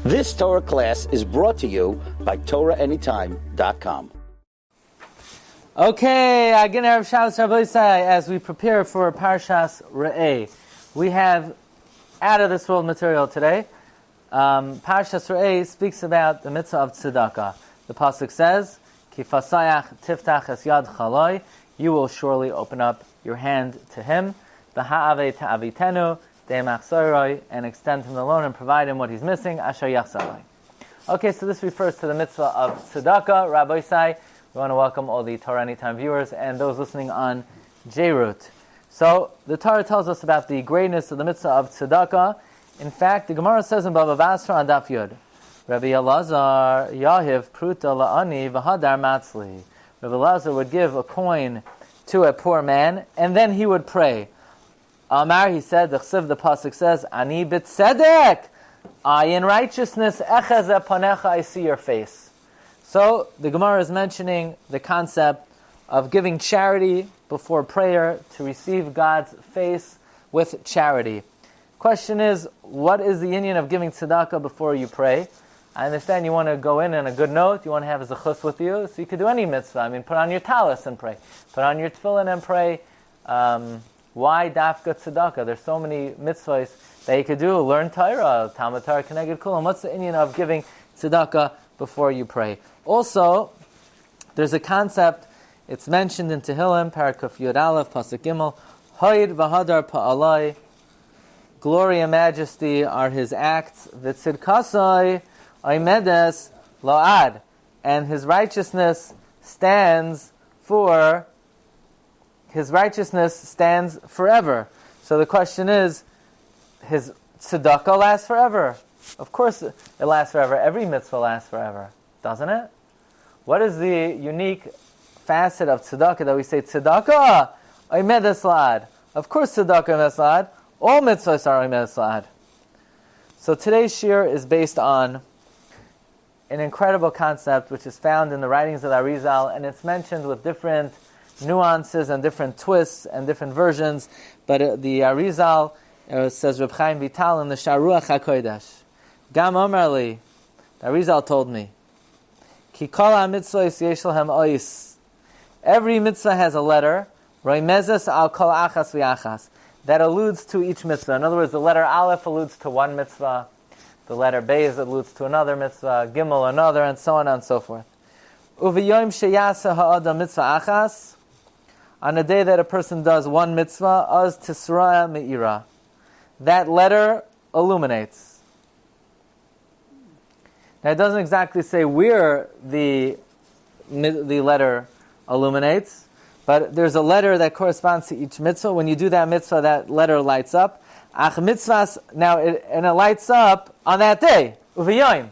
This Torah class is brought to you by TorahAnytime.com. Okay, again, Erev Shabbos Rabbi, as we prepare for Parshas Re'eh, we have out of this world material today. Parshas Re'eh speaks about the Mitzvah of Siddhaka. The pasuk says, "Ki fasayach tiftach es yad chaloi," you will surely open up your hand to him. V'ha'ave ta'avitenu de'emach soiroi, and extend him the loan and provide him what he's missing. Asher yachsaloi. Okay, so this refers to the Mitzvah of Tzedaka. Rabbi Sai, we want to welcome all the Torah Anytime viewers and those listening on J-Root. So, the Torah tells us about the greatness of the Mitzvah of Tzedaka. In fact, the Gemara says in Bava Basra on Daf Yud, Rabbi Elazar Yahiv Pruta La'ani V'Hadar Matzli. Rabbi Elazar would give a coin to a poor man, and then he would pray. Amar, he said, the pasuk says, Ani b'tzedek, I in righteousness, echaz panecha, I see your face. So, the Gemara is mentioning the concept of giving charity before prayer to receive God's face with charity. Question is, what is the union of giving tzedakah before you pray? I understand you want to go in on a good note, you want to have a zechus with you, so you could do any mitzvah. I mean, put on your talis and pray. Put on your tefillin and pray. Why dafka tzedakah? There's so many mitzvahs that you could do. Learn Torah, Talmud Torah, Keneged Kulam. What's the union of giving tzedakah before you pray? Also, there's a concept, it's mentioned in Tehillim, Parakuf Yud Aleph, Pasuk Gimel, Hoyd v'hadar pa'alai, glory and majesty are his acts, v'tzidkasai oimedes la'ad, and his righteousness stands forever. So the question is, his tzedakah lasts forever? Of course it lasts forever. Every mitzvah lasts forever, doesn't it? What is the unique facet of tzedakah that we say, tzedakah oimedes la'ad? Of course tzedakah oimedes la'ad. All mitzvahs are oimedes la'ad. So today's shiur is based on an incredible concept which is found in the writings of the Arizal, and it's mentioned with different nuances and different twists and different versions. But the Arizal says, Reb Chaim Vital in the Sharuach HaKodesh, Gam Omerli, the Arizal told me, Ki kol ha-mitzvahs yesh lahem ois. Every mitzvah has a letter, roimezes al kol achas v'achas, that alludes to each mitzvah. In other words, the letter Aleph alludes to one mitzvah, the letter Beis alludes to another mitzvah, Gimel another, and so on and so forth. Uv'yom sheyasa ha'adam mitzvah achas, on a day that a person does one mitzvah, az tisra me'ira, that letter illuminates. Now it doesn't exactly say where the letter illuminates, but there's a letter that corresponds to each mitzvah. When you do that mitzvah, that letter lights up. Ach mitzvahs, and it lights up on that day. Uviyoim.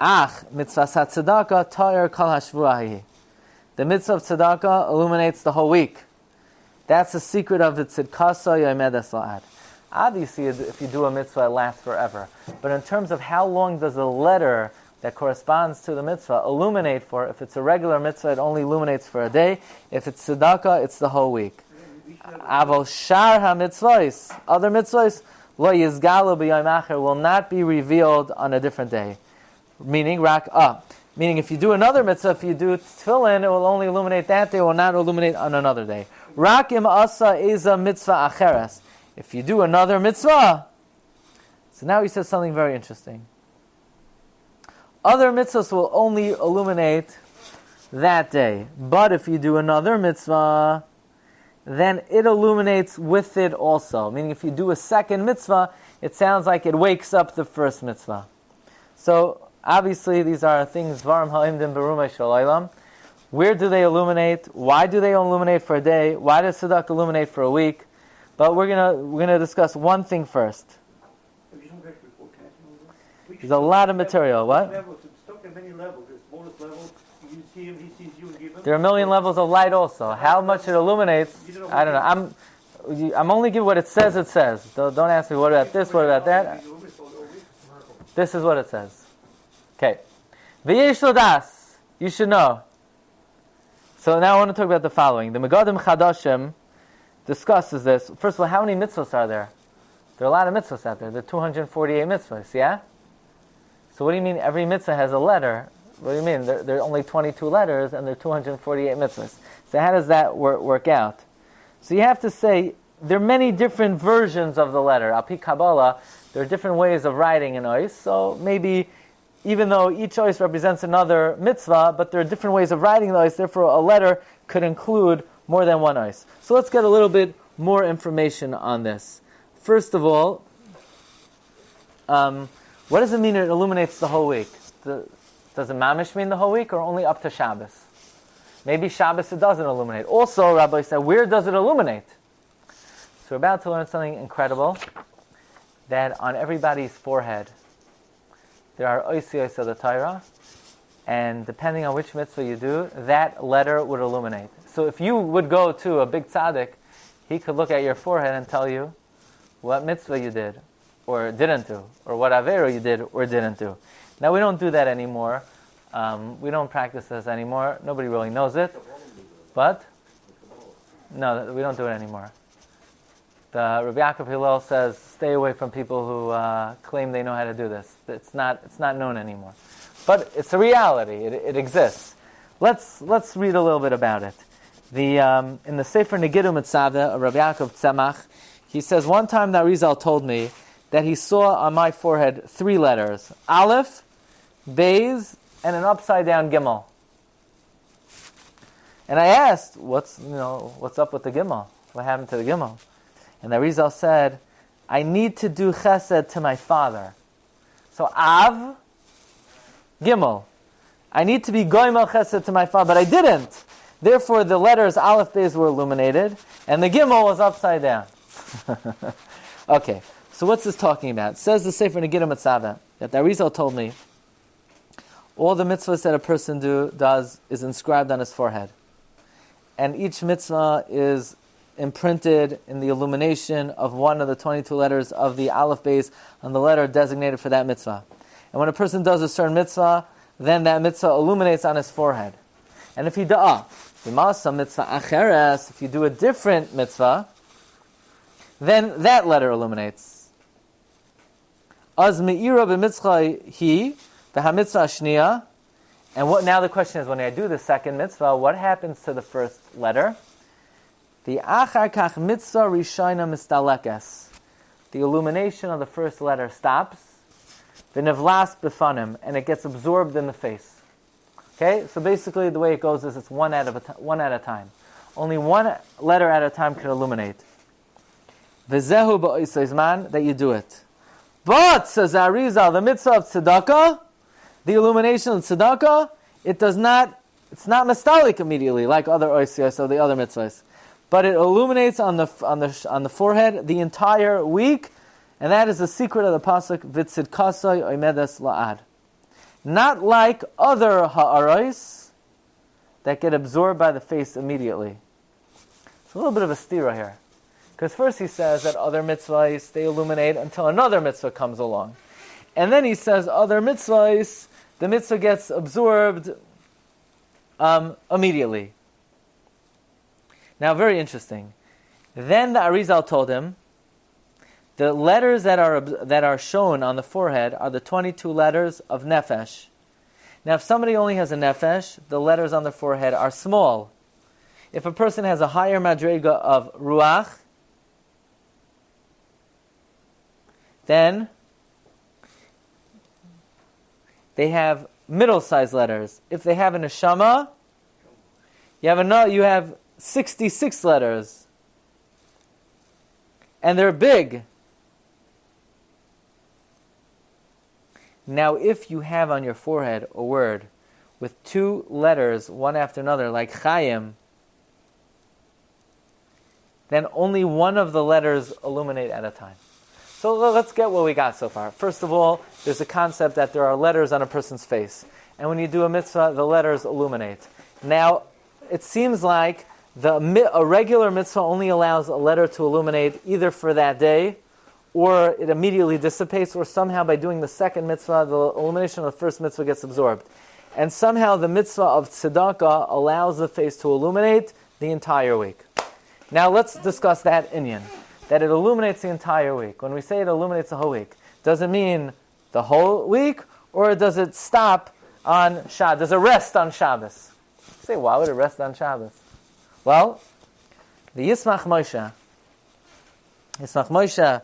Ach mitzvahs ha-tzedakah ta'ir kol hashvuahi. The mitzvah of tzedakah illuminates the whole week. That's the secret of the tzidkasa yomedes la'ad. Obviously, if you do a mitzvah, it lasts forever. But in terms of how long does the letter that corresponds to the mitzvah illuminate for, if it's a regular mitzvah, it only illuminates for a day. If it's tzedakah, it's the whole week. Avol shar ha-mitzvahs, other mitzvahs, lo yizgalu b'yom acher, will not be revealed on a different day. Meaning, meaning if you do another mitzvah, if you do tefillin, it will only illuminate that day, it will not illuminate on another day. Rak im asa eza mitzvah acheres. If you do another mitzvah, so now he says something very interesting. Other mitzvahs will only illuminate that day. But if you do another mitzvah, then it illuminates with it also. Meaning if you do a second mitzvah, it sounds like it wakes up the first mitzvah. So obviously these are things, Dvarim ha'imdim berumah shel olam. Where do they illuminate? Why do they illuminate for a day? Why does tzedakah illuminate for a week? But we're gonna discuss one thing first. There's a lot of material. What? There are a million levels of light also. How much it illuminates, I don't know. I'm only giving what it says. It says. Don't ask me what about this, what about that. This is what it says. Okay. V'yesh lodas. You should know. So now I want to talk about the following. The Megadim Chadashim discusses this. First of all, how many mitzvahs are there? There are a lot of mitzvahs out there. There are 248 mitzvahs, yeah? So what do you mean every mitzvah has a letter? What do you mean? There are only 22 letters and there are 248 mitzvahs. So how does that work out? So you have to say, there are many different versions of the letter. Al pi Kabbalah, there are different ways of writing an ois. So maybe, even though each ois represents another mitzvah, but there are different ways of writing the ois, therefore a letter could include more than one ois. So let's get a little bit more information on this. First of all, what does it mean it illuminates the whole week? Does it mamish mean the whole week or only up to Shabbos? Maybe Shabbos it doesn't illuminate. Also, Rabbi said, where does it illuminate? So we're about to learn something incredible, that on everybody's forehead there are oisiyos of the Torah, and depending on which mitzvah you do, that letter would illuminate. So if you would go to a big tzaddik, he could look at your forehead and tell you what mitzvah you did, or didn't do, or what avera you did or didn't do. Now we don't do that anymore. We don't practice this anymore. Nobody really knows it. But, no, we don't do it anymore. The Rabbi Yaakov Hillel says, stay away from people who claim they know how to do this. It's not known anymore. But it's a reality. It exists. Let's read a little bit about it. In the Sefer Negidu Mitzvah, Rabbi Yaakov Tzemach, he says, one time the Arizal told me that he saw on my forehead 3 letters, Aleph, Beis, and an upside down Gimel. And I asked, what's up with the Gimel? What happened to the Gimel? And the Arizal said, I need to do chesed to my father. So Av, Gimel. I need to be goymel chesed to my father, but I didn't. Therefore, the letters Aleph, Beis were illuminated, and the Gimel was upside down. Okay, so what's this talking about? It says the Sefer Negidu Mitzvah that the Arizal told me all the mitzvahs that a person does is inscribed on his forehead. And each mitzvah is imprinted in the illumination of one of the 22 letters of the Aleph Beis on the letter designated for that mitzvah. And when a person does a certain mitzvah, then that mitzvah illuminates on his forehead. And if he if you do a different mitzvah, then that letter illuminates. Az me'ira b'mitzvah hi, v'ha-mitzvah shniya. And now the question is, when I do the second mitzvah, what happens to the first letter? The achar kach mitzvah rishayna mistalekes. The illumination of the first letter stops. V'nevlas b'fanim, and it gets absorbed in the face. Okay, so basically the way it goes is it's one at a time. Only one letter at a time can illuminate. V'zehu ba'isayzman, that you do it. But, says Arizal, the mitzvah of Tzedaka, the illumination of Tzedaka, it's not mastalik immediately like other oisiyos or the other mitzvahs, but it illuminates on the forehead the entire week, and that is the secret of the pasuk v'tzidkasai oimedes la'ad. Not like other ha'aros that get absorbed by the face immediately. It's a little bit of a stira here, because first he says that other mitzvahs they illuminate until another mitzvah comes along, and then he says other mitzvahs, the mitzvah gets absorbed immediately. Now, very interesting. Then the Arizal told him, the letters that are shown on the forehead are the 22 letters of Nephesh. Now, if somebody only has a Nephesh, the letters on the forehead are small. If a person has a higher madrega of Ruach, then they have middle-sized letters. If they have a neshama, you have 66 letters. And they're big. Now, if you have on your forehead a word with 2 letters, one after another, like Chaim, then only one of the letters illuminate at a time. So let's get what we got so far. First of all, there's a concept that there are letters on a person's face. And when you do a mitzvah, the letters illuminate. Now, it seems like a regular mitzvah only allows a letter to illuminate either for that day, or it immediately dissipates, or somehow by doing the second mitzvah, the illumination of the first mitzvah gets absorbed. And somehow the mitzvah of tzedakah allows the face to illuminate the entire week. Now let's discuss that inyan, that it illuminates the entire week. When we say it illuminates the whole week, does it mean the whole week, or does it stop on Shabbos? Does it rest on Shabbos? You say, why would it rest on Shabbos? Well, the Yismach Moshe, Moshe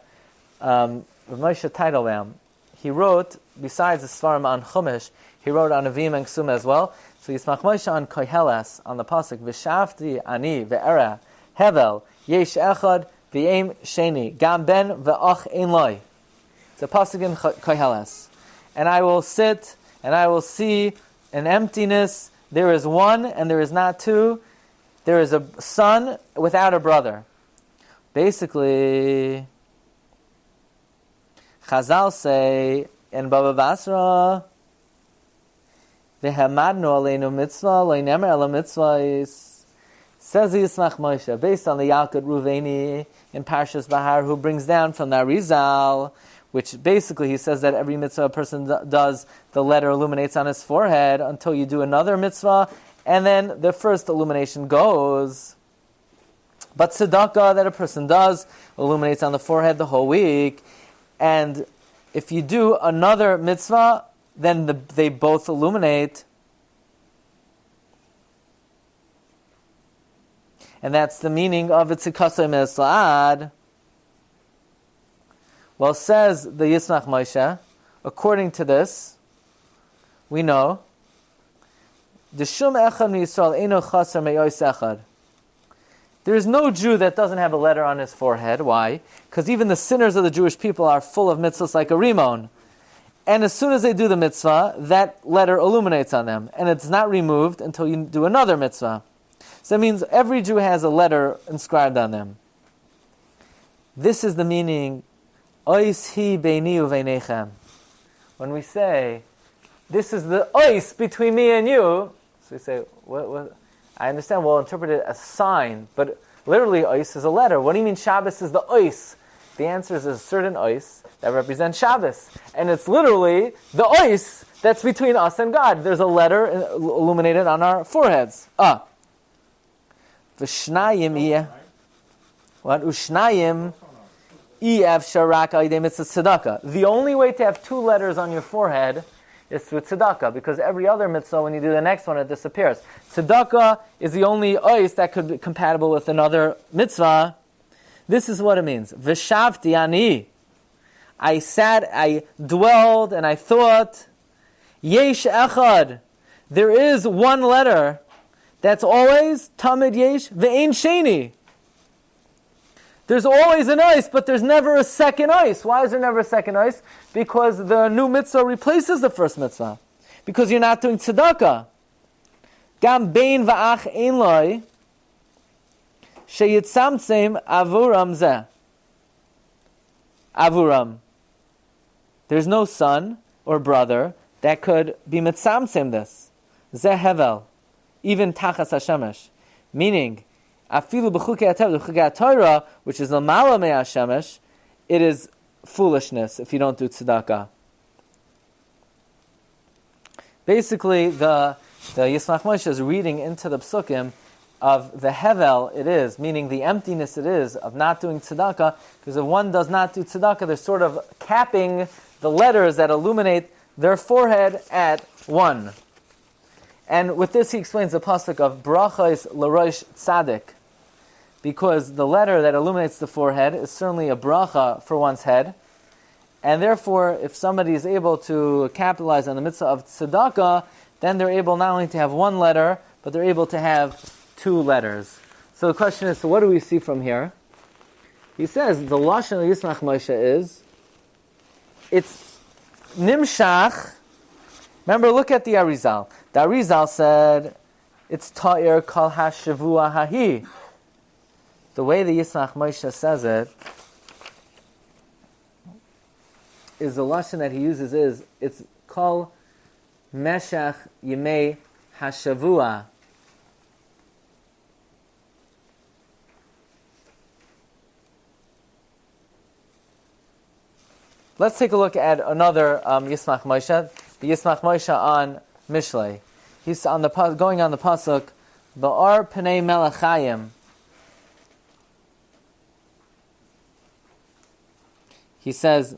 Teitelbaum, he wrote, besides the Svarim on Chumash, he wrote on Avim and Ksum as well. So Yismach Moshe on Koheles, on the pasuk, V'shavti ani ve'era hevel yesh echad v'yem sheni gam ben ve'ach ein loy. It's a pasuk in Koheles. And I will sit and I will see an emptiness. There is one and there is not two. There is a son without a brother. Basically, Chazal say in Baba Basra, "V'hamadnu aleinu mitzvah lo'nemer ela mitzvahs." Says Yismach Moshe, based on the Yalkut Ruveni in Parshas Bahar, who brings down from the Arizal, which basically he says that every mitzvah a person does, the letter illuminates on his forehead until you do another mitzvah, and then the first illumination goes. But Tzedaka that a person does illuminates on the forehead the whole week, and if you do another mitzvah, then they both illuminate. And that's the meaning of Itzikasei Me'esla'ad. Well, says the Yismach Moshe, according to this, we know, D'shum echad miYisrael eino chaser me'os echad. There is no Jew that doesn't have a letter on his forehead. Why? Because even the sinners of the Jewish people are full of mitzvahs like a rimon. And as soon as they do the mitzvah, that letter illuminates on them. And it's not removed until you do another mitzvah. So that means every Jew has a letter inscribed on them. This is the meaning, ois hi beini uveinechem. When we say, this is the ois between me and you, so we say, what? I understand we'll interpret it as sign, but literally ois is a letter. What do you mean Shabbos is the ois? The answer is a certain ois that represents Shabbos. And it's literally the ois that's between us and God. There's a letter illuminated on our foreheads. V'shnayim iyeh. What? Ushnayim iyeh sharak alidei mitzvah tzedaka. The only way to have two letters on your forehead is through tzedaka, because every other mitzvah, when you do the next one, it disappears. Tzedaka is the only ois that could be compatible with another mitzvah. This is what it means. V'shavti ani. I sat, I dwelled, and I thought, yesh echad. There is one letter that's always tamid yesh ve'ein sheni. There's always an ois, but there's never a second ois. Why is there never a second ois? Because the new mitzvah replaces the first mitzvah. Because you're not doing tzedakah. Gam bein va'ach ein loy sheyitzamtzem avuram zeh. Avuram. There's no son or brother that could be mitzamtzem this. Zeh hevel. Even tachas hashemesh. Meaning, afilu b'chukei Torah, which is l'mala me'ashemesh, it is foolishness if you don't do tzedakah. Basically, the Yismach Moshe is reading into the psukim of the hevel it is, meaning the emptiness it is of not doing tzedakah, because if one does not do tzedakah, they're sort of capping the letters that illuminate their forehead at one. And with this he explains the pasuk of brachos l'rosh tzadik, because the letter that illuminates the forehead is certainly a bracha for one's head, and therefore if somebody is able to capitalize on the mitzvah of tzedakah, then they're able not only to have one letter, but they're able to have two letters. So the question is, so what do we see from here? He says, the Lashon of Yismach Moshe is, it's nimshach. Remember, look at the Arizal. The Arizal said, it's ta'ir kol ha-shavua hahi. The way the Yismach Moshe says it is the lashon that he uses is, it's kol meshach yemei ha-shavua. Let's take a look at another Yismach Moshe, the Yismach Moshe on Mishlei. He's on the going on the pasuk, Ba'ar Pnei Melachayim. He says,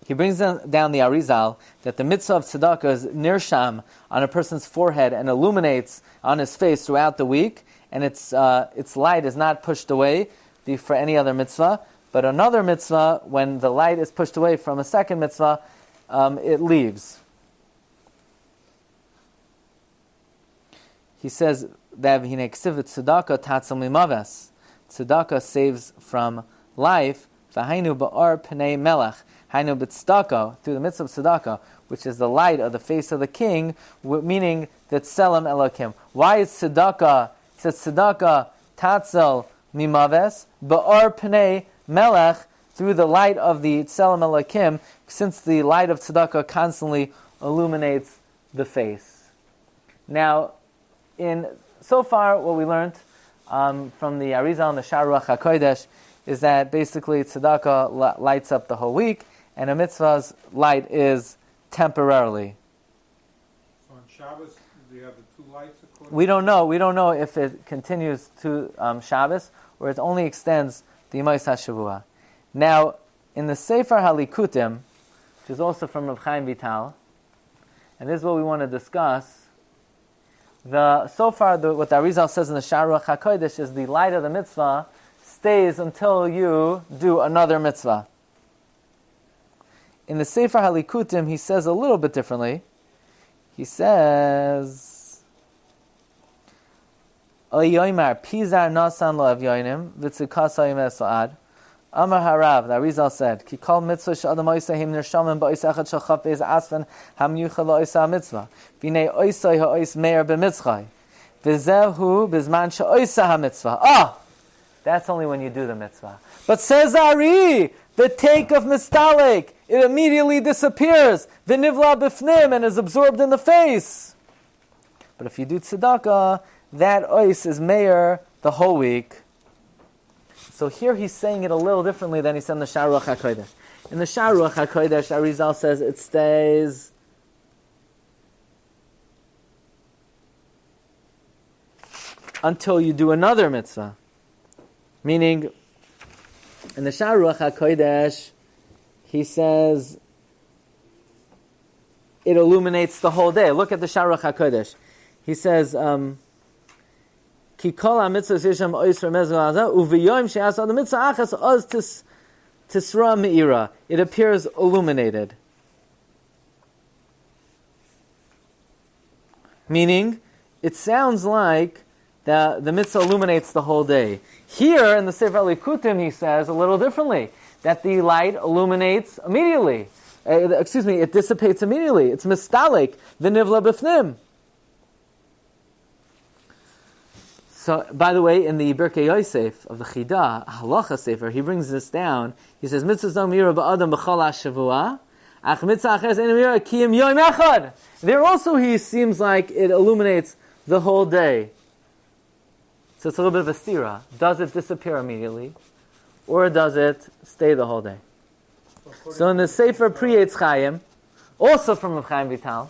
He brings down the Arizal that the mitzvah of tzedakah is nirsham on a person's forehead and illuminates on his face throughout the week, and its light is not pushed away for any other mitzvah. But another mitzvah, when the light is pushed away from a second mitzvah, it leaves. He says that tzedakah tatzal mimaves. Tzedakah saves from life. V'hainu ba'ar pnei melech. Hainu b'tzedakah, through the mitzvah of tzedakah, which is the light of the face of the king, meaning that tselem elokim. Why is tzedakah? It says tzedakah tatzal mimaves ba'ar pnei melech, through the light of the tselem elokim, since the light of tzedakah constantly illuminates the face. Now, so far, what we learned from the Arizal and the Shiur HaKodesh is that basically tzedakah lights up the whole week, and a mitzvah's light is temporarily. So on Shabbos, do you have the two lights? We don't know. We don't know if it continues to Shabbos or it only extends the Yemos HaShavua. Now, in the Sefer Halikutim, which is also from Reb Chaim Vital, and this is what we want to discuss. What the Arizal says in the Shiur HaKodesh is the light of the mitzvah stays until you do another mitzvah. In the Sefer Halikutim, he says a little bit differently. He says, Oyoymar pizar nasan lo avyonim v'tzukasa yimeh sa'ad. Amar Harav, the Arizal said, Ki kol mitzvah she'adam oisah him nershamim ba'ois echad shel chaf be'ez asfen hamyucha lo'oisah ha'mitzvah. V'nei oisah ha'ois meir b'mitzchay. V'zehu b'zman she'oisah ha'mitzvah. That's only when you do the mitzvah. But says Ari, the take of mistalek, it immediately disappears. V'nivla b'fnim, and is absorbed in the face. But if you do tzedakah, that ois is meir the whole week. So here he's saying it a little differently than he said in the Shiur HaKodesh. In the Shiur HaKodesh, Arizal says it stays until you do another mitzvah. Meaning, in the Shiur HaKodesh, he says it illuminates the whole day. Look at the Shiur HaKodesh. He says, Ki kol ha-mitzvahs yisham ois remez v'azah, u'v'yoyim she'asa the mitzvah achas oz tisra me'ira. It appears illuminated. Meaning, it sounds like the mitzvah illuminates the whole day. Here, in the Sefer Likutim, he says a little differently, that the light illuminates immediately. It dissipates immediately. It's mistalek, v'nivla b'fnim. So, by the way, in the Birkei Yosef of the Chida, Halacha Sefer, he brings this down. He says, Mitzvahs no mira ba'adam b'chol ha-shavua, ach mitzvah acheres ein mira kiyim yoyim echad. There also he seems like it illuminates the whole day. So it's a little bit of a stira. Does it disappear immediately? Or does it stay the whole day? So in the Sefer Pri Eitz Chaim, also from Reb Chaim Vital,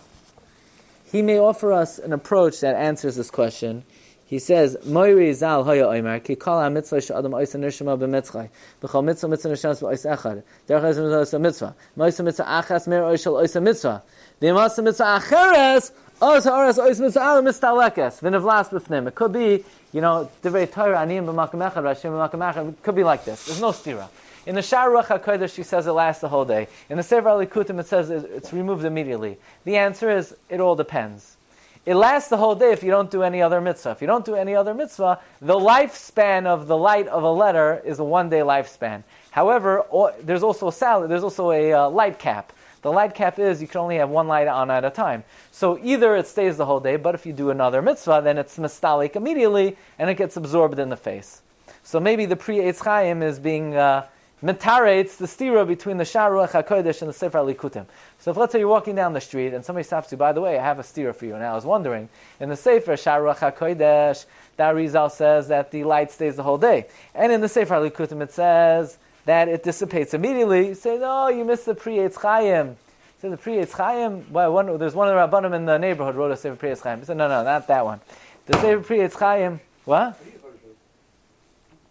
he may offer us an approach that answers this question. He says, Moiri zal hoya oimer, ki kol ha-mitzvah she'adam oisa nirshama b'mitzchay, b'chol mitzvah nirshama b'oisa echad, derech oisa mitzvah, moisa mitzvah achas mer oishal oisa mitzvah, v'imasa mitzvah acheres, ois ha'oras oisa mitzvah ala mistalekes, v'nivlas b'fnim. It could be, divrei Torah, aniyim b'makam echad, rashim b'makam echad, it could be like this. There's no stira. In the Shiur HaKodesh, he says it lasts the whole day. In the Sefer Likutim, it says it's removed immediately. The answer is, it all depends. It lasts the whole day if you don't do any other mitzvah. If you don't do any other mitzvah, the lifespan of the light of a letter is a one-day lifespan. However, there's also a light cap. The light cap is you can only have one light on at a time. So either it stays the whole day, but if you do another mitzvah, then it's mistalik immediately, and it gets absorbed in the face. So maybe the Pri Eitz Chaim is being metarates the stira between the Shiur HaKodesh and the Sefer Likutim. So if let's say you're walking down the street and somebody stops you, by the way, I have a stira for you. And I was wondering, in the Sefer Shiur HaKodesh, the Arizal says that the light stays the whole day. And in the Sefer Likutim it says that it dissipates immediately. You say, no, you missed the Pri Eitz Chaim. So the Pri Eitz Chaim, there's one of the Rabbanim in the neighborhood wrote a Sefer Pri Eitz Chaim. He said, no, not that one. The Sefer Pri Eitz Chaim, what?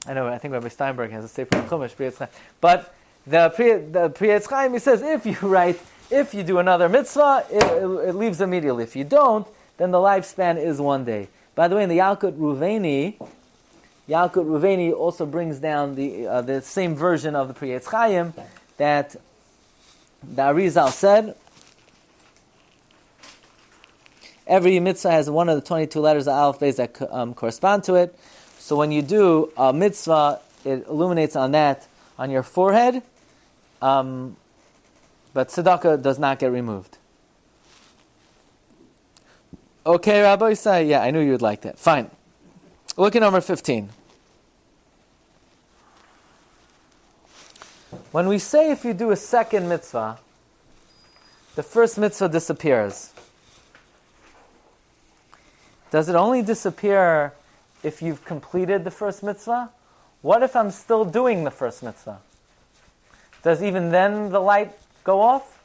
I know, I think Rabbi Steinberg has a Sefer Chumash, but The Pri Etz Chaim, he says, if you do another mitzvah, it leaves immediately. If you don't, then the lifespan is 1 day. By the way, in the Yalkut Ruveni also brings down the same version of the Pri Etz Chaim that the Arizal said. Every mitzvah has one of the 22 letters of Aleph Beis that correspond to it. So when you do a mitzvah, it illuminates on your forehead, but tzedakah does not get removed. Okay, Rabbi Yisai, yeah, I knew you would like that. Fine. Look at number 15. When we say if you do a second mitzvah, the first mitzvah disappears. Does it only disappear if you've completed the first mitzvah? What if I'm still doing the first mitzvah? Does even then the light go off?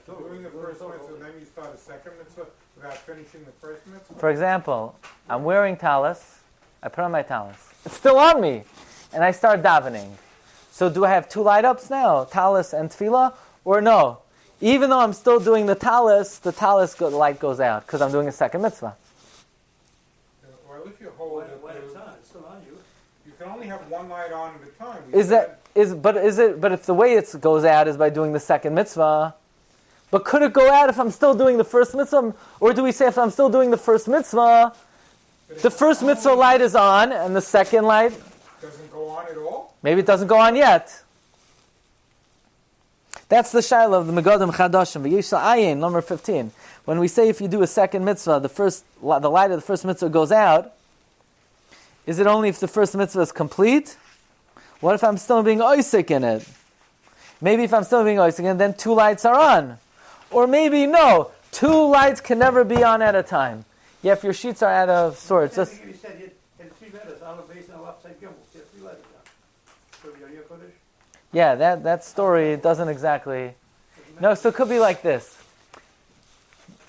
Doing the first mitzvah, then you start a second mitzvah without finishing the first mitzvah? For example, I'm wearing talis. I put on my talis. It's still on me. And I start davening. So do I have 2 light ups now? Talis and tefillah? Or no? Even though I'm still doing the talis light goes out because I'm doing a second mitzvah. Well, if you hold it, it's still on you. You can only have 1 light on at a time. But if the way it goes out is by doing the second mitzvah, but could it go out if I'm still doing the first mitzvah? Or do we say if I'm still doing the first mitzvah, the first mitzvah light is on and the second light doesn't go on at all? Maybe it doesn't go on yet. That's the shaila of the Megadim Chadashim. V'yishal Ayin, number 15. When we say if you do a second mitzvah, the light of the first mitzvah goes out, is it only if the first mitzvah is complete? What if I'm still being oisik in it? Maybe if I'm still being oisik in it, then 2 lights are on. Or maybe no, 2 lights can never be on at a time. Yeah, if your sheets are out of sorts. You said you had 3 letters, Aleph, Beis, and Aleph, Side, Gimel. You had 3 letters. So you're Kodesh? Yeah, that story doesn't exactly... No, so it could be like this.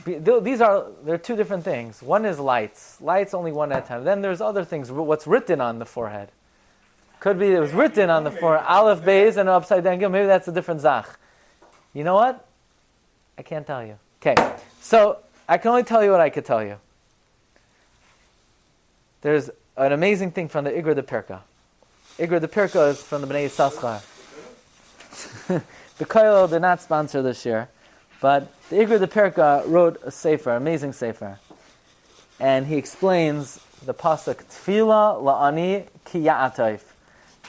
There are 2 different things. One is lights. Lights only 1 at a time. Then there's other things, what's written on the forehead. Could be it was written on the forehead, Aleph, Beis, and upside down Gimel. Maybe that's a different Zach. You know what? I can't tell you. Okay, so I can only tell you what I could tell you. There's an amazing thing from the Igra de Perka. Igra de Perka is from the Bnei Yissaschar. The Koil did not sponsor this year, but the Igra de Perka wrote a sefer, amazing sefer, and he explains the pasuk Tefila la'ani ki ya'atayf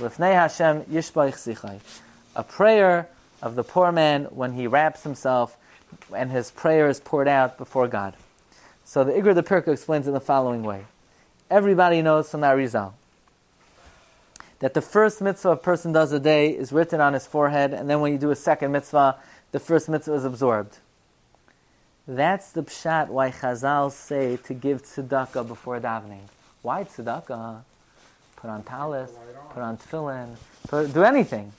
l'fnei Hashem yishbach sichai, a prayer of the poor man when he wraps himself and his prayer is poured out before God. So the Igra de Perka explains in the following way. Everybody knows from the Arizal that the first mitzvah a person does a day is written on his forehead, and then when you do a second mitzvah, the first mitzvah is absorbed. That's the pshat why Chazal say to give tzedaka before davening. Why tzedaka? Put on talis, put on tefillin, do anything.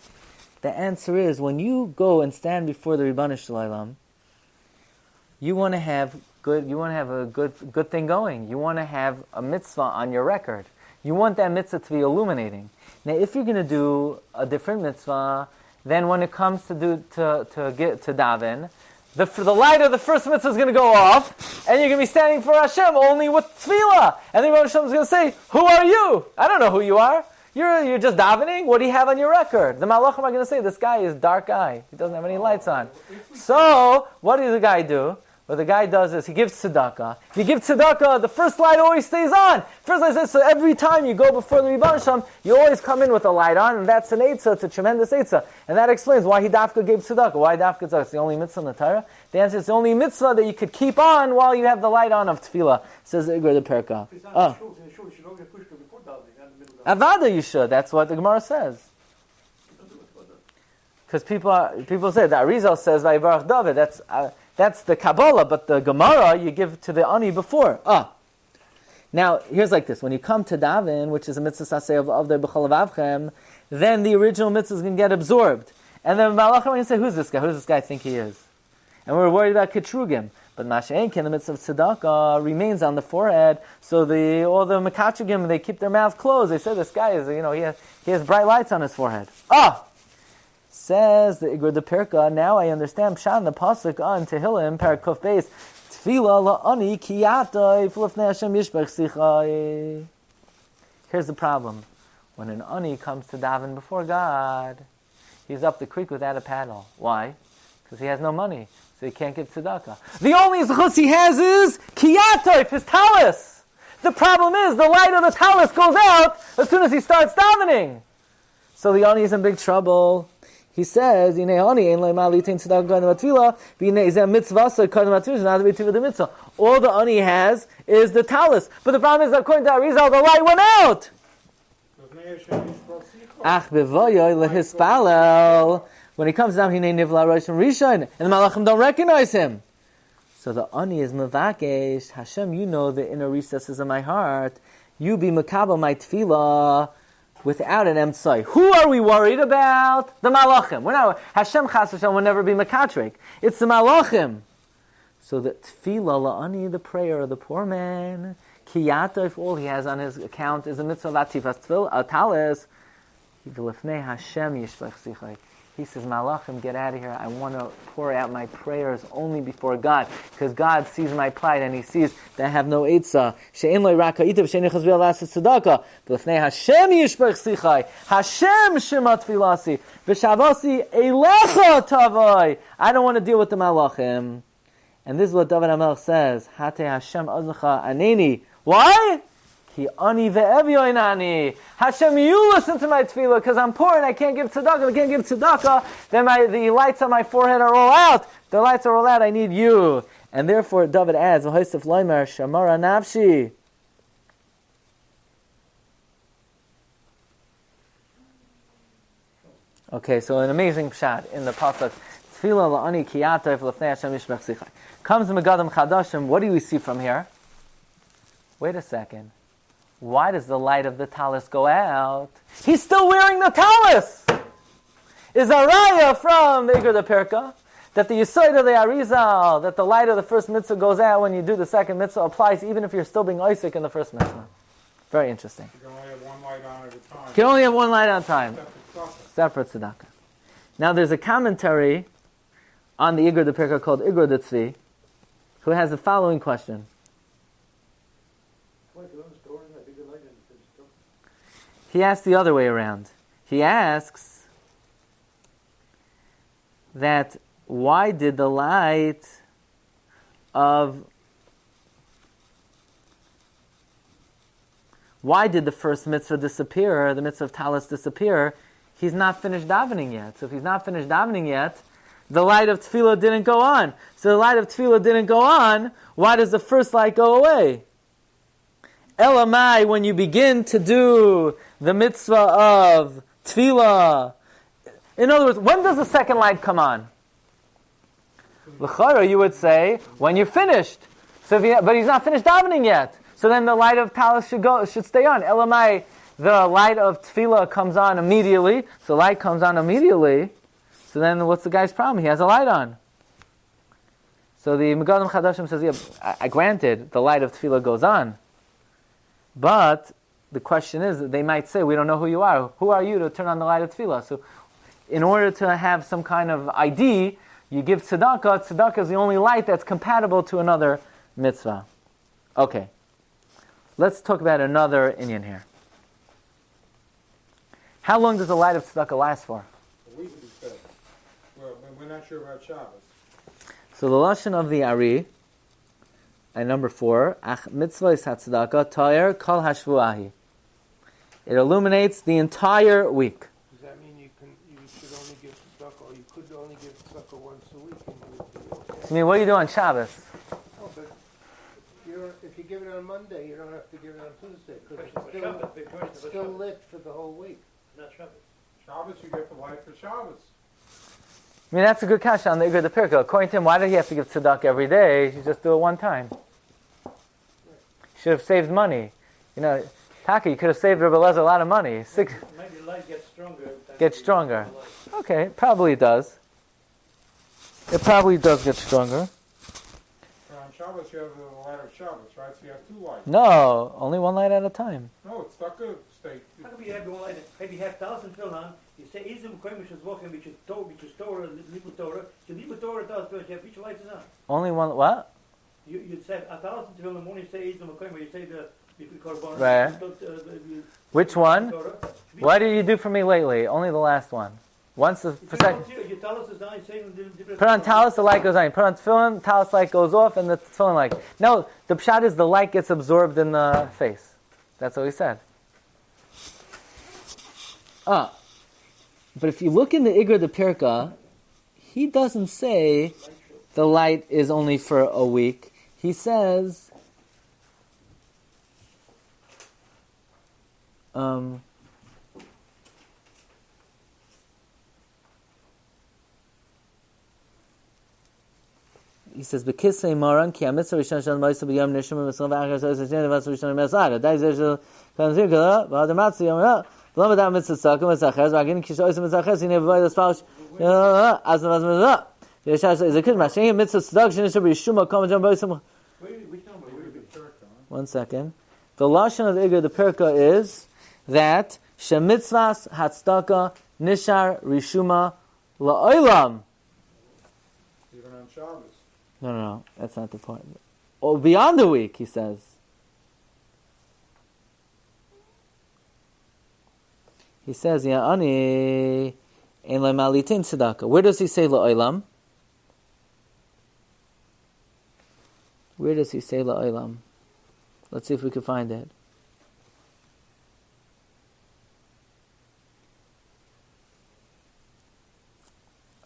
The answer is, when you go and stand before the Ribbon Shalom, you want to have a good thing going. You want to have a mitzvah on your record. You want that mitzvah to be illuminating. Now, if you're going to do a different mitzvah, then when it comes to daven, the light of the first mitzvah is going to go off, and you're going to be standing for Hashem only with tefillah. And the Rebbe Hashem is going to say, "Who are you? I don't know who you are. You're just davening. What do you have on your record?" The Malachim are going to say, "This guy is dark guy. He doesn't have any lights on." So, what does the guy do? What the guy does is he gives tzedakah. If you give tzedakah, the first light always stays on. First light says, so every time you go before the Rebbe Hashem, you always come in with a light on, and that's an eitzah. It's a tremendous eitzah. And that explains why he dafka gave tzedakah. Why dafka tzedakah? It's the only mitzvah in the Torah. The answer is it's the only mitzvah that you could keep on while you have the light on of tefillah, says the Igra de Perka. Avada you should. That's what the Gemara says. Because people say, the Arizal says, Vayivarach David, that's the Kabbalah, but the Gemara you give to the Ani before. Now, here's like this. When you come to Davin, which is a mitzvah saseh of the B'chol Avavchem, then the original mitzvah is going to get absorbed. And then Malachim are going to say, who's this guy? Who does this guy think he is? And we're worried about Ketrugim. But Masha'enkin, the mitzvah of Tzedaka, remains on the forehead. So all the Mekachugim, they keep their mouth closed. They say, this guy is, he has bright lights on his forehead. Says the Igur de Pirka, now I understand Pshan, the Pasuk on Tehillim, Parakuf Beis, Tfila la'ani kiyatoi v'lefnei Hashem yishbach sichai. Here's the problem. When an ani comes to daven before God, he's up the creek without a paddle. Why? Because he has no money, so he can't give tzedakah. The only zechus he has is kiyatoi, his talis. The problem is the light of the talis goes out as soon as he starts davening. So the ani is in big trouble. He says, all the ani has is the talis. But the problem is, according to Arizal, the light went out. When he comes down, and the malachim don't recognize him. So the ani is mevakesh. Hashem, you know the inner recesses of my heart. You be makabel my tefillah without an emtsai. Who are we worried about? The malachim. We're not, Hashem chas v'shalom will never be makatrik. It's the malachim. So the tefillah la'ani, the prayer of the poor man, kiyata, if all he has on his account is a mitzvah latifas tefillah, talis, v'lefnei Hashem yishbach sichai. He says, Malachim, get out of here. I want to pour out my prayers only before God, because God sees my plight and He sees that I have no eitzah. She'en lo raka itav she'en chazvil la'aset tzedaka. V'lefnei Hashem yishbach sichai. Hashem shema tfilasi. V'shavasi elecha tavai. I don't want to deal with the Malachim. And this is what David HaMelech says. Hate Hashem aznecha aneni. Why? Ki ani ve'evyoin ani. Hashem, you listen to my tefillah, because I'm poor and I can't give tzedakah. If I can't give tzedakah, then the lights on my forehead are all out. If the lights are all out, I need you. And therefore, David adds, V'hoisef loimer shamara nafshi. Okay, so an amazing pshat in the pasuk. Tefillah la'ani kiyatov l'fnei Hashem yishbach sichai. Comes Megadim Chadashim. What do we see from here? Wait a second. Why does the light of the talis go out? He's still wearing the talis! Is a raya from the Igur de Pirka that the Yesod of the Arizal, that the light of the first mitzvah goes out when you do the second mitzvah, applies even if you're still being Isaac in the first mitzvah. Very interesting. You can only have one light on at a time. You can only have one light at a time. Except for Tzedaka. Now there's a commentary on the Igur de Pirka called Igur de Tzvi, who has the following question. He asks the other way around. He asks that why did the light of... Why did the first mitzvah disappear, the mitzvah of talis disappear? He's not finished davening yet. So if he's not finished davening yet, the light of tefillah didn't go on. So the light of tefillah didn't go on, why does the first light go away? Elamai, when you begin to do the mitzvah of tefillah. In other words, when does the second light come on? L'chara, you would say, when you're finished. So but he's not finished davening yet. So then the light of talis should stay on. Elamai, the light of tefillah comes on immediately. So light comes on immediately. So then what's the guy's problem? He has a light on. So the Megadim Chadashim says, yeah, I granted, the light of tefillah goes on. But the question is, they might say, we don't know who you are. Who are you to turn on the light of tefillah? So in order to have some kind of ID, you give tzedakah. Tzedakah is the only light that's compatible to another mitzvah. Okay. Let's talk about another inyan here. How long does the light of tzedakah last for? A week, he said. Well, we're not sure about Shabbos. So the lashon of the Ari, and number 4, Ach Mitzvahs Tzedaka Tayer Kol Hashvuahi. It illuminates the entire week. Does that mean you should only give tzedakah, or you could only give tzedakah once a week? And you would be okay? I mean, what do you do on Shabbos? Oh, but if you give it on Monday, you don't have to give it on Tuesday, because it's still lit for the whole week. Not Shabbos. Shabbos, you get the light for Shabbos. I mean, that's a good kasha on the Igur de Pirka. According to him, why did he have to give tzedakah every day? He should just do it one time. He should have saved money. You know, Taka, you could have saved Rabbi Lezer a lot of money. Maybe the light gets stronger. Gets stronger. Okay, probably does. It probably does get stronger. On Shabbos, you have the light of Shabbos, right? So you have 2 lights. No, only one light at a time. No, it's tzedakah state. How come you have one light? Maybe you have 1,000 fill on. You say Izim Koimish is walking, which is Torah, Libu Torah. So Libu Torah does, which light is on? Only one, what? You said, at the in the morning, you say Izim Koimish, you say the Korban. Right. Which one? What did you do for me lately? Only the last one. Once the second. You tell us the saying Put on talis, the light goes on. Put on tefillin, talis light goes off, and the tefillin light. No, the pshat is the light gets absorbed in the face. That's what he said. But if you look in the Igra de Pirka, he doesn't say the light is only for a week. He says, he says, "Bekisei maran ki mitzvah rishon shel ma'aser b'yom neshama mitzvah v'achar shel zeh v'as rishon me'asara dai zeh shel kanzir kala v'adar matzi yom ra v'lo v'dam mitzvah tzedaka mitzvah achar v'agin kisha oiser mitzvah achar sinei v'vay l'spaush az mitzvah yeshash is a kiddush shein mitzvah tzedaka shenisha b'yishuma kama jam b'yisum." One second. The lashon of the Igra the Pirka is that shemitzvahs hatzedaka nishar rishuma la'olam. Even on Shabbos. No, that's not the point. Oh, beyond the week, he says. He says, Ya'ani in lemalitin tzedaka. Where does he say la'olam? Where does he say la'olam? Let's see if we can find it.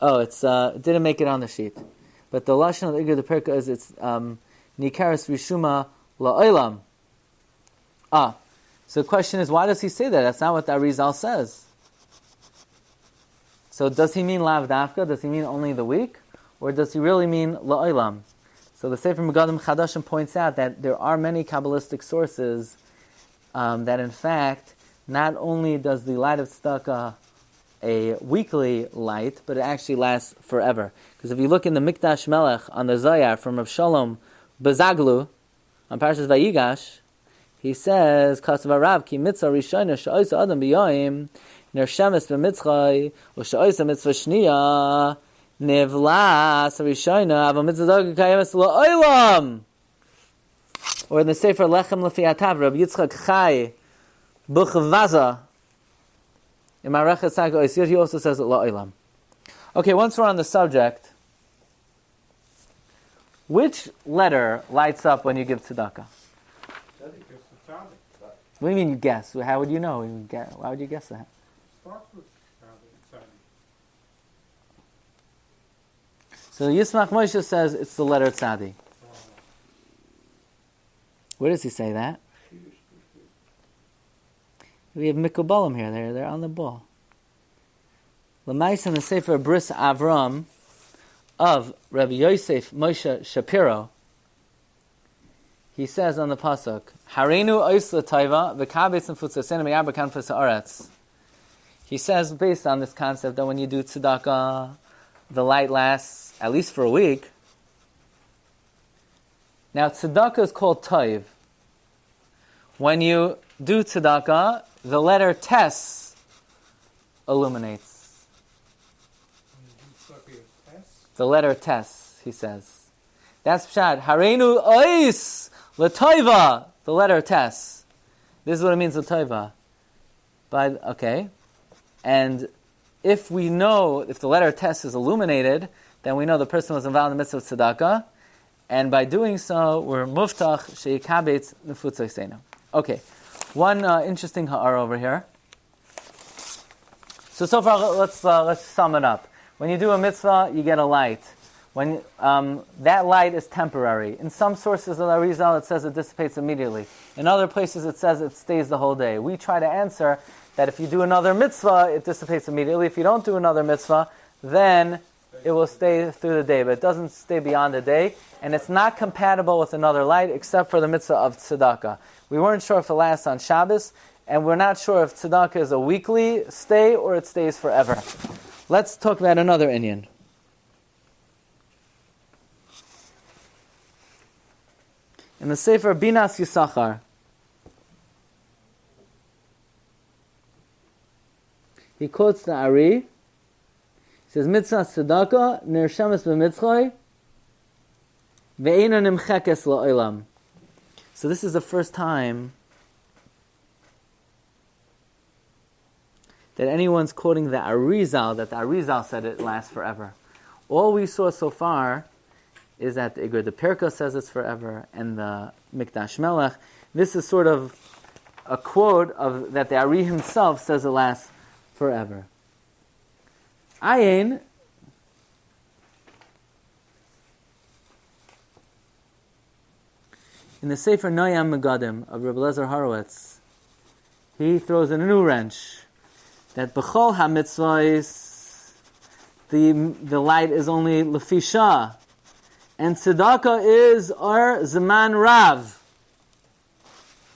Oh, it didn't make it on the sheet. But the lashon of the Igra the Pirka is it's nikaris rishuma la'olam. So the question is, why does he say that? That's not what the Arizal says. So does he mean lav dafka? Does he mean only the week, or does he really mean la'olam? So the Sefer Megadim Chadashim points out that there are many Kabbalistic sources that, in fact, not only does the light of tzedakah a weekly light, but it actually lasts forever. Because if you look in the Mikdash Melech on the Zayar from Rav Shalom Bezaglu on Parshas Vayigash, he says, "Kasav Rav ki mitzvah rishona she'osa adam b'yoyim nershemes b'mitzchay u'she'osa mitzvah shniya nevlas rishona ava mitzvah tzedaka kayemes la'olam." Or in the Sefer Lechem Lefi Atav, Rabbi Yitzchak Chai Buchvaza in Marachet Saga Oisir, he also says it la'olam. Okay, once we're on the subject, which letter lights up when you give tzedakah? What do you mean you guess? How would you know? Why would you guess that? Starts with tzaddik. So Yismach Moshe says it's the letter tzadi. Where does he say that? We have Mikubalim here. They're on the ball. L'mais in the Sefer Bris Avram of Rabbi Yosef Moshe Shapiro, he says on the pasuk, "Harenu ois l'taiva v'kabetz n'futzasenu me'arbakan f'sa'aretz." He says, based on this concept, that when you do tzedakah, the light lasts at least for a week. Now, tzedakah is called taiv. When you do tzedakah, the letter tes illuminates. The letter tes, he says. That's pshat. Harenu ois l'taiva. The letter tes. This is what it means l'taiva. Okay. And if we know, if the letter tes is illuminated, then we know the person was involved in the mitzvah of tzedakah. And by doing so, we're muftach she'ikabetz nefutzosenu. Okay. One interesting ha'ara over here. So far, let's sum it up. When you do a mitzvah, you get a light. When that light is temporary. In some sources of the Arizal, it says it dissipates immediately. In other places, it says it stays the whole day. We try to answer that if you do another mitzvah, it dissipates immediately. If you don't do another mitzvah, then it will stay through the day, but it doesn't stay beyond the day, and it's not compatible with another light except for the mitzvah of tzedakah. We weren't sure if it lasts on Shabbos, and we're not sure if tzedakah is a weekly stay or it stays forever. Let's talk about another inyan. In the Sefer Binas Yisachar, he quotes the Ari. He says, Mitzvahs Siddhaka, Nershamas B'mitzchoi, Ve'ena Nimchekes La'olam. So this is the first time that anyone's quoting the Arizal, that the Arizal said it lasts forever. All we saw so far is that the Igur de Pirka says it's forever, and the Mikdash Melech. This is sort of a quote of that the Ari himself says it lasts forever. Ayin, in the Sefer Noyam Megadim of Rabbi Lezer Horowitz, he throws in a new wrench that B'chol HaMitzvahs, the light is only Lefisha, and Tzedaka is our Zaman Rav.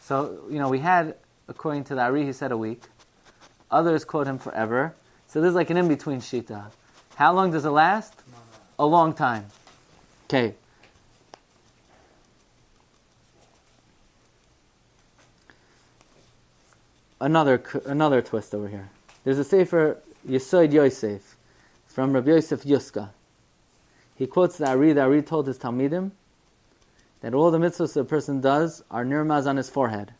So, we had, according to the Ari, he said a week. Others quote him forever. So there's like an in-between shita. How long does it last? A long time. Okay. Another twist over here. There's a sefer Yesod Yosef from Rabbi Yosef Yuska. He quotes the Ari. The Ari told his Talmidim that all the mitzvahs a person does are nirmaz on his forehead,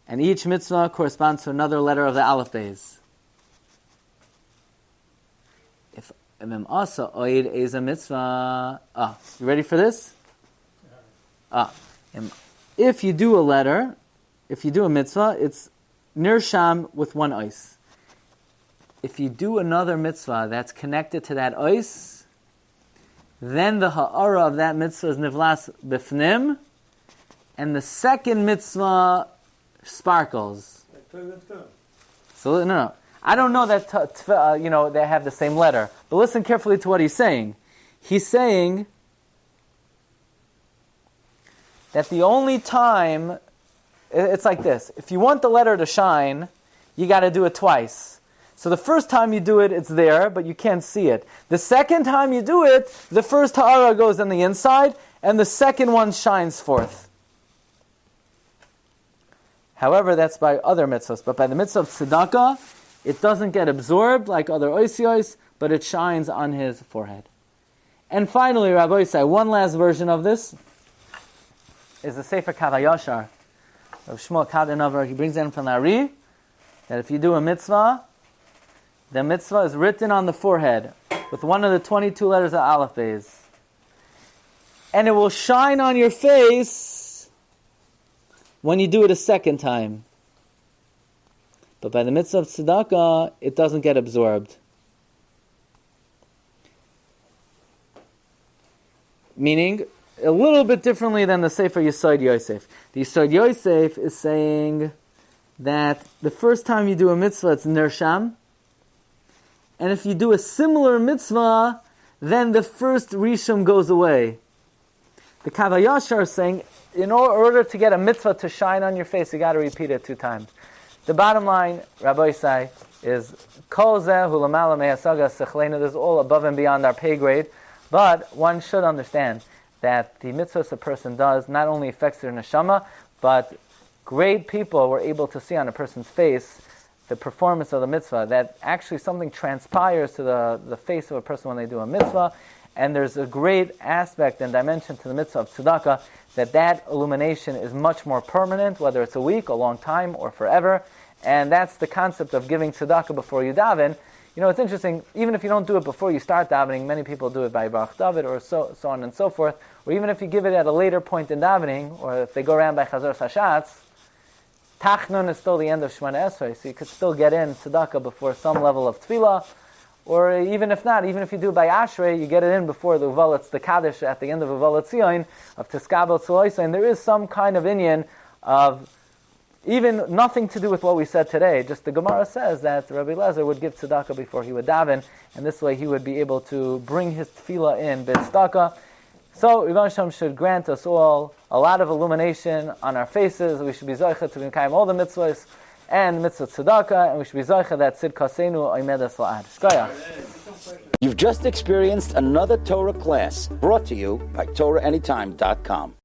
and each mitzvah corresponds to another letter of the Aleph Beis. If also oid is a mitzvah, you ready for this? If you do a letter, if you do a mitzvah, it's nirsham with one ois. If you do another mitzvah that's connected to that ois, then the ha'ara of that mitzvah is nivlas bifnim, and the second mitzvah sparkles. So no. I don't know that they have the same letter, but listen carefully to what he's saying. He's saying that the only time, it's like this: if you want the letter to shine, you got to do it twice. So the first time you do it, it's there, but you can't see it. The second time you do it, the first ha'ara goes on the inside, and the second one shines forth. However, that's by other mitzvahs. But by the mitzvah of Tzedaka, it doesn't get absorbed like other oisios, but it shines on his forehead. And finally, Rabbi say, one last version of this is the Sefer Kavayashar of Shmuel Kadenover. He brings in from the Ari that if you do a mitzvah, the mitzvah is written on the forehead with one of the 22 letters of Aleph Beis, and it will shine on your face when you do it a second time. But by the mitzvah of Tzedaka, it doesn't get absorbed. Meaning, a little bit differently than the Sefer Yesod Yosef. The Yesod Yosef is saying that the first time you do a mitzvah, it's nirsham, and if you do a similar mitzvah, then the first rishum goes away. The Kavayashar is saying, in order to get a mitzvah to shine on your face, you got to repeat it 2 times. The bottom line, Rabbi say, is kol zeh hu lamala me'asaga sechlenu. This is all above and beyond our pay grade, but one should understand that the mitzvahs a person does not only affects their neshama, but great people were able to see on a person's face the performance of the mitzvah, that actually something transpires to the face of a person when they do a mitzvah, and there's a great aspect and dimension to the mitzvah of tzedakah, that illumination is much more permanent, whether it's a week, a long time, or forever, and that's the concept of giving tzedakah before you daven. It's interesting, even if you don't do it before you start davening, many people do it by Baruch David, or so on and so forth, or even if you give it at a later point in davening, or if they go around by Chazor Sashatz, Tachnun is still the end of Shemana Esrei, so you could still get in tzedakah before some level of tefillah, or even if not, even if you do it by Ashrei, you get it in before the Uvalatz, the Kaddish at the end of Uvalatz Tzion, of Teskabel Tzuloisa, and there is some kind of inyan of even nothing to do with what we said today. Just the Gemara says that Rabbi Lezer would give tzedakah before he would daven, and this way he would be able to bring his tefillah in b'tzedakah. So, Rebbe Hashem should grant us all a lot of illumination on our faces. We should be zoicha to become all the mitzvahs and mitzvah tzedakah, and we should be zoicha that tzidkasenu oimedas la'ad. Shkoyach. You've just experienced another Torah class brought to you by TorahAnytime.com.